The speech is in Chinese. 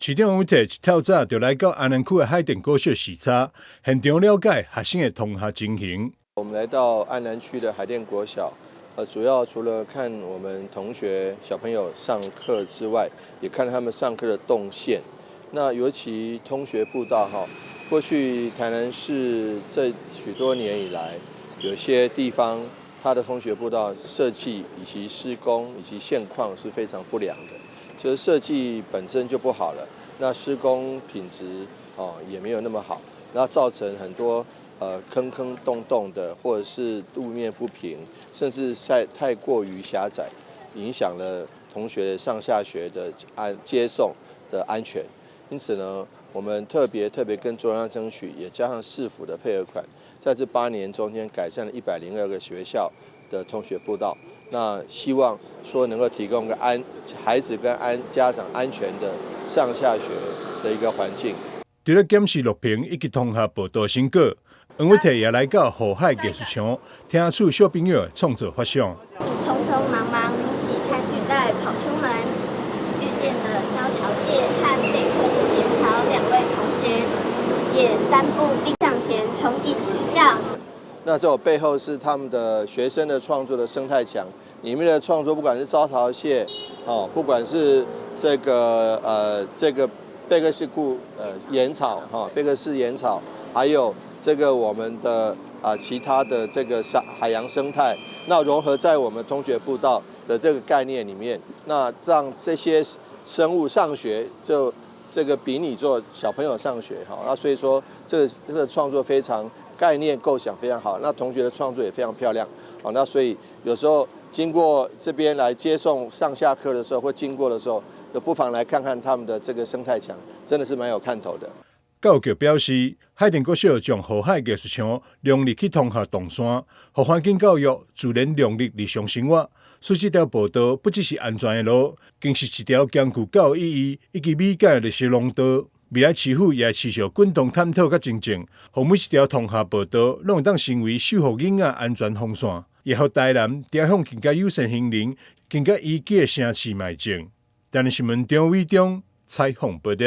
市长王伟一透早就来到安南区的海淀高小视察，现场了解学生的通学情形。我们来到安南区的海淀国小，主要除了看我们同学小朋友上课之外，也看他们上课的动线。那尤其通学步道过去台南市这许多年以来，有些地方它的通学步道设计以及施工以及现况是非常不良的，就是设计本身就不好了，那施工品质也没有那么好，然后造成很多坑坑洞洞的，或者是路面不平，甚至太过于狭窄，影响了同学上下学的接送的安全。因此呢，我们特别跟中央争取，也加上市府的配合款，在这8年中间改善了102个学校的通学步道。那希望说能够提供个孩子跟家长安全的上下学的一个环境。除了检视录屏以及通学步道成果，王伟也来到河海艺术场，听取小朋友的创作发想。匆匆忙忙拎起餐具袋跑出门，遇见了招潮蟹和贝克式野草2位同学，也3步并向前冲进学校。那这背后是他们的学生的创作的生态墙，里面的创作不管是招潮蟹，不管是这个贝克式盐草贝克式盐草，还有这个我们的其他的这个海洋生态，那融合在我们通学步道的这个概念里面，那让这些生物上学就这个比拟做小朋友上学那所以说这个创作非常概念构想非常好，那同学的创作也非常漂亮那所以有时候经过这边来接送上下课的时候，或经过的时候，不妨来看看他们的这个生态墙，真的是蛮有看头的。教育局表示，海淀国小将河海艺术场融入去通学动线，和环境教育自然融入日常生活。所以这条步道不只是安全的路，更是一条兼具教育意义以及美感的历史廊道。未来市府也会持续滚动探讨和精进，让每一条通学步道拢会当成为守护囡仔安全风线，也让台南朝向更加友善行人、更加宜居的城市迈进。台南新闻张伟忠采访报道。